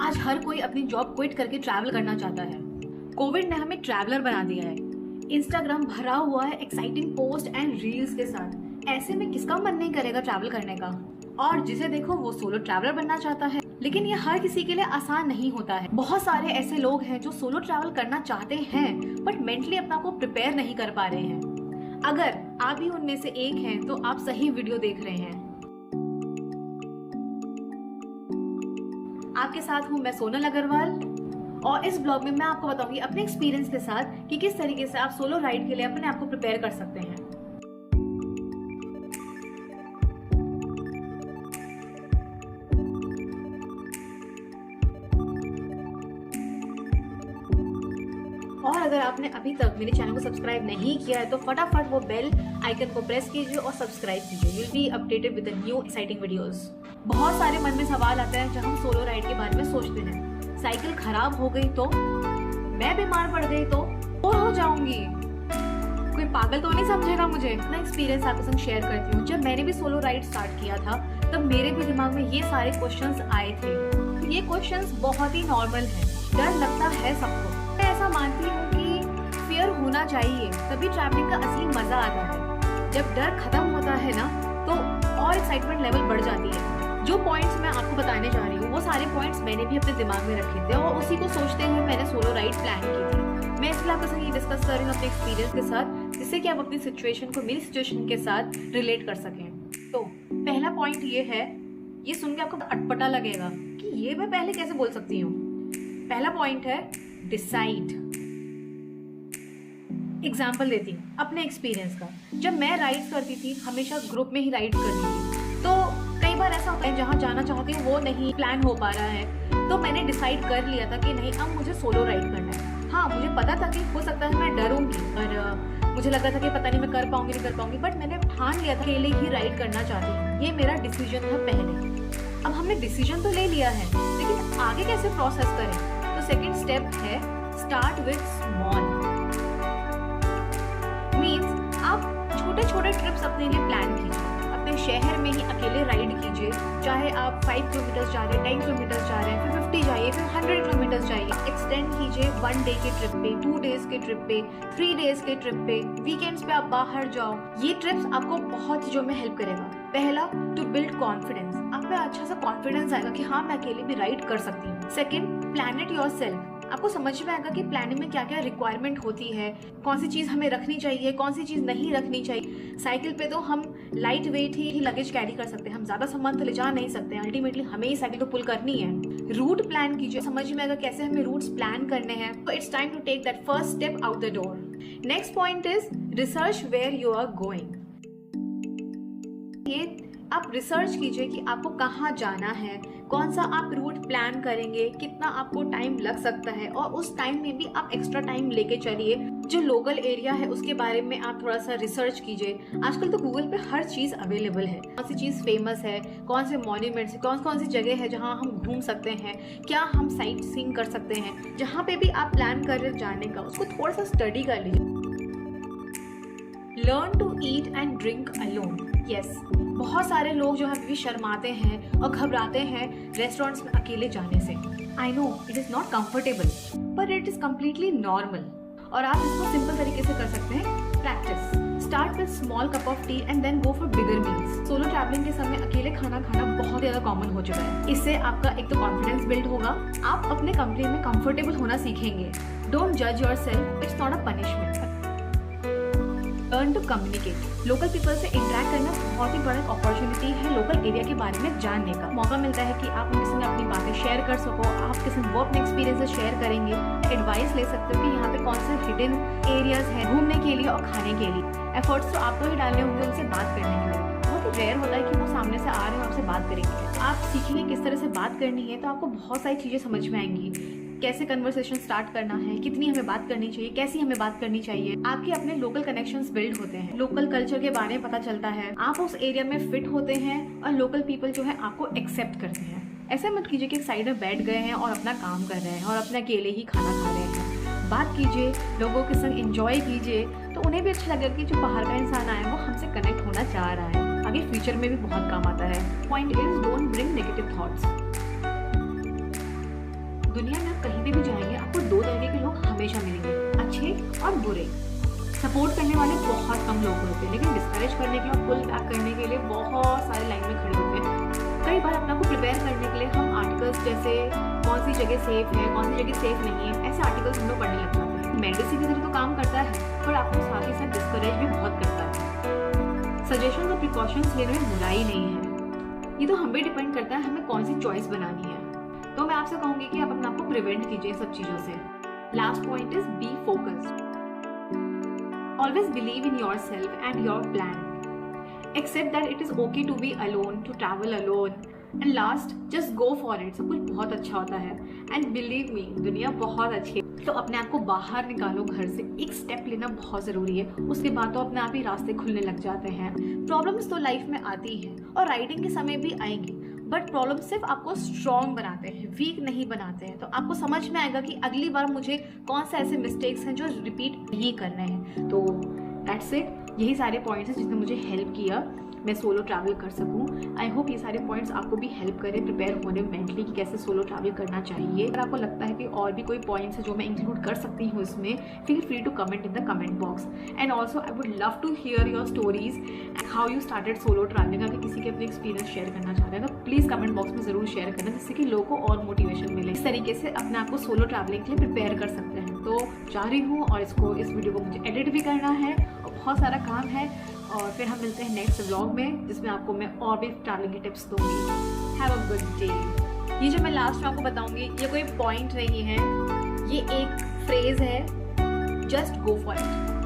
आज हर कोई अपनी जॉब क्विट करके ट्रैवल करना चाहता है। कोविड ने हमें ट्रैवलर बना दिया है। इंस्टाग्राम भरा हुआ है एक्साइटिंग पोस्ट एंड रील्स के साथ। ऐसे में किसका मन नहीं करेगा ट्रैवल करने का। और जिसे देखो वो सोलो ट्रैवलर बनना चाहता है। लेकिन ये हर किसी के लिए आसान नहीं होता है। बहुत सारे ऐसे लोग हैं जो सोलो ट्रैवल करना चाहते हैं बट मेंटली अपना को प्रिपेयर नहीं कर पा रहे हैं। अगर आप भी उनमें से एक हैं तो आप सही वीडियो देख रहे हैं। आपके साथ हूँ मैं सोनल अग्रवाल और इस ब्लॉग में मैं आपको बताऊंगी अपने एक्सपीरियंस के साथ कि किस तरीके से आप सोलो राइड के लिए अपने आप को प्रिपेयर कर सकते हैं। और अगर आपने अभी तक मेरे चैनल को सब्सक्राइब नहीं किया है तो फटाफट वो बेल आइकन को प्रेस कीजिए और सब्सक्राइब कीजिए। You will be updated with new exciting videos. बहुत सारे मन में सवाल आते हैं जब हम सोलो राइड के बारे में सोचते हैं। साइकिल खराब हो गई तो, मैं बीमार पड़ गई तो, और हो जाऊंगी, कोई पागल तो नहीं समझेगा मुझे। अपना एक्सपीरियंस आपके संग शेयर करती हूँ। जब मैंने भी सोलो राइड स्टार्ट किया था तब मेरे भी दिमाग में ये सारे क्वेश्चंस आए थे। ये क्वेश्चंस बहुत ही नॉर्मल है। डर लगता है सबको। मैं ऐसा मानती हूँ कि फियर होना चाहिए, तभी ट्रैवलिंग का असली मजा आता है। जब डर खत्म होता है ना तो और एक्साइटमेंट लेवल बढ़ जाती है। जो पॉइंट्स मैं आपको बताने जा रही हूँ वो सारे पॉइंट्स मैंने भी अपने दिमाग में रखे थे और उसी को सोचते हुए मैंने सोलो राइड प्लान की थी। मैं इसलिए आपके साथ ये डिस्कस कर रही हूँ अपने एक्सपीरियंस के साथ, जिससे कि आप अपनी सिचुएशन को मेरी सिचुएशन के साथ रिलेट कर सकें। तो पहला पॉइंट ये है, ये सुन के आपको अटपटा लगेगा कि ये मैं पहले कैसे बोल सकती हूँ। पहला पॉइंट है डिसाइड। एग्जाम्पल देती हूँ अपने एक्सपीरियंस का। जब मैं राइड करती थी हमेशा ग्रुप में ही राइड करती थी, तो कई बार ऐसा होता है जहाँ जाना चाहती हूँ वो नहीं प्लान हो पा रहा है, तो मैंने डिसाइड कर लिया था कि नहीं अब मुझे सोलो राइड करना है। हाँ, मुझे पता था कि हो सकता है मैं डरूंगी और मुझे लगा था कि पता नहीं मैं कर पाऊंगी नहीं कर पाऊंगी, बट मैंने ठान लिया था अकेले ही राइड करना चाहती हूँ। ये मेरा डिसीजन था पहले। अब हमने डिसीजन तो ले लिया है, लेकिन आगे कैसे प्रोसेस करें? तो सेकेंड स्टेप है स्टार्ट विद स्मॉल। मीन्स आप छोटे छोटे ट्रिप्स अपने लिए प्लान कीजिए। अपने शहर में ही अकेले राइड कीजिए। चाहे आप 5 किलोमीटर जा रहे हैं, 10 किलोमीटर जा रहे हैं, फिर 50 जाइए, फिर 100 किलोमीटर जाइए। एक्सटेंड कीजिए 1 डे के ट्रिप पे, 2 डेज के ट्रिप पे, 3 डेज के ट्रिप पे। वीकेंड्स पे आप बाहर जाओ। ये ट्रिप्स आपको बहुत चीजों में हेल्प करेगा। पहला, टू बिल्ड कॉन्फिडेंस। आप में अच्छा सा कॉन्फिडेंस आएगा कि हाँ मैं अकेले भी राइड कर सकती हूँ। Second, plan it yourself. आपको समझ में आएगा कि प्लानिंग में क्या क्या रिक्वायरमेंट होती है, कौन सी चीज हमें रखनी चाहिए, कौन सी चीज नहीं रखनी चाहिए। साइकिल पे तो हम लाइट वेट ही लगेज कैरी कर सकते हैं, हम ज्यादा सामान तो ले जा नहीं सकते। अल्टीमेटली हमें ही साइकिल को पुल करनी है। रूट प्लान कीजिए, समझ में आएगा कैसे हमें रूट्स प्लान करने हैं। तो it's time to take that first step out the door. Next point is research where you are going. ये आप रिसर्च कीजिए कि आपको कहाँ जाना है, कौन सा आप रूट प्लान करेंगे, कितना आपको टाइम लग सकता है, और उस टाइम में भी आप एक्स्ट्रा टाइम लेके चलिए। जो लोकल एरिया है उसके बारे में आप थोड़ा सा रिसर्च कीजिए। आजकल तो गूगल पे हर चीज अवेलेबल है। कौन सी चीज फेमस है, कौन से मॉन्यूमेंट्स, कौन कौन सी जगह है जहाँ हम घूम सकते हैं, क्या हम साइट सीइंग कर सकते हैं। जहाँ पे भी आप प्लान कर रहे जाने का उसको थोड़ा सा स्टडी कर लीजिए। Learn to eat and drink alone. Yes, बहुत सारे लोग जो है शर्माते हैं और घबराते हैं रेस्टोरेंट्स में अकेले जाने से। I know it is not comfortable but it is completely normal. और आप इसको सिंपल तरीके से कर सकते हैं। Practice, start with small cup of tea and then go for bigger meals. Solo travelling के समय अकेले खाना खाना बहुत ज्यादा कॉमन हो चुका है। इससे आपका एक तो कॉन्फिडेंस बिल्ड होगा, आप अपने कंपनी में कंफर्टेबल होना सीखेंगे। डोंट जज yourself, it's not a punishment. Learn to communicate. Local people से इंटरेक्ट करना बहुत ही बड़ा अपॉर्चुनिटी है लोकल एरिया के बारे में जानने का। मौका मिलता है कि आप उनके संग अपनी बातें शेयर कर सको, आपके संग वो अपने एक्सपीरियंसेस शेयर करेंगे, एडवाइस ले सकते हो कि यहाँ पे कौन से हिडन एरियाज हैं घूमने के लिए और खाने के लिए। एफर्ट्स तो आपको ही डालने होंगे उनसे बात करने के लिए। बहुत ही रेयर होता है कि वो सामने से आ रहे हैं आपसे बात करेंगे। आप सीखेंगे किस तरह से बात करनी है तो आपको बहुत सारी चीज़ें समझ में आएंगी। कैसे कन्वर्सेशन स्टार्ट करना है, कितनी हमें बात करनी चाहिए, कैसी हमें बात करनी चाहिए। आपके अपने लोकल कनेक्शंस बिल्ड होते हैं, लोकल कल्चर के बारे में पता चलता है, आप उस एरिया में फिट होते हैं और लोकल पीपल जो है आपको एक्सेप्ट करते हैं। ऐसा मत कीजिए कि एक साइड में बैठ गए हैं और अपना काम कर रहे हैं और अपने अकेले ही खाना खा रहे हैं। बात कीजिए, लोगों के संग एंजॉय कीजिए, तो उन्हें भी अच्छा लगेगा कि जो बाहर का इंसान आया है वो हमसे कनेक्ट होना चाह रहा है। आगे फ्यूचर में भी बहुत काम आता है। Point is don't bring negative thoughts. बुरे। सपोर्ट करने वाले बहुत कम लोग होते हैं, लेकिन डिस्करेज करने के लिए, पुल बैक करने के लिए बहुत सारे लाइन में खड़े होते हैं। कई बार अपने आप को प्रिपेयर करने के लिए हम आर्टिकल्स जैसे कौन सी जगह सेफ है, कौन सी जगह सेफ नहीं है, ऐसे आर्टिकल्स हम लोग पढ़ने लग जाते हैं। मेडिसिन की तरह तो काम करता है, पर आपको साथ ही साथ डिस्करेज भी बहुत करता है। सजेशन और प्रिकॉशंस लेने में बुराई नहीं है, ये तो हम पे डिपेंड करता है हमें कौन सी चॉइस बनानी है। तो मैं आपसे कहूँगी कि आप अपने आप को प्रिवेंट कीजिए सब चीज़ों से। Last point is be focused. Always believe in yourself and your plan. Accept that it is okay to be alone, to travel alone. And last, just go for it. सब कुछ बहुत अच्छा होता है। And believe me, दुनिया बहुत अच्छी है। तो अपने आप को बाहर निकालो घर से, एक स्टेप लेना बहुत ज़रूरी है। उसके बाद तो अपने आप ही रास्ते खुलने लग जाते हैं। प्रॉब्लम्स तो लाइफ में आती हैं और राइडिंग के समय भी आएंगी, बट प्रॉब्लम सिर्फ आपको स्ट्रॉन्ग बनाते हैं, वीक नहीं बनाते हैं। तो आपको समझ में आएगा कि अगली बार मुझे कौन से ऐसे मिस्टेक्स हैं जो रिपीट नहीं करने हैं। तो दैट्स इट, यही सारे पॉइंट्स हैं जिसने मुझे हेल्प किया मैं सोलो ट्रैवल कर सकूं। आई होप ये सारे पॉइंट्स आपको भी हेल्प करें प्रिपेयर होने में मेंटली कि कैसे सोलो ट्रैवल करना चाहिए। अगर आपको लगता है कि और भी कोई पॉइंट्स है जो मैं इंक्लूड कर सकती हूँ इसमें, feel free to comment in the comment box. And also I would love to hear your stories and how you started solo travelling. अगर किसी के अपने एक्सपीरियंस शेयर करना चाहते हैं तो प्लीज़ कमेंट बॉक्स में ज़रूर शेयर करना, जिससे कि लोगों को और मोटिवेशन मिले। इस तरीके से अपने आप को सोलो ट्रैवलिंग के लिए प्रिपेयर कर सकते हैं। तो जा रही हूँ और इस वीडियो को मुझे एडिट भी करना है और बहुत सारा काम है। और फिर हम मिलते हैं नेक्स्ट व्लॉग में, जिसमें आपको मैं और भी ट्रैवलिंग के टिप्स दूंगी। Have a good day. ये जो मैं लास्ट में आपको बताऊंगी ये कोई पॉइंट नहीं है, ये एक फ्रेज है, जस्ट गो फॉर इट।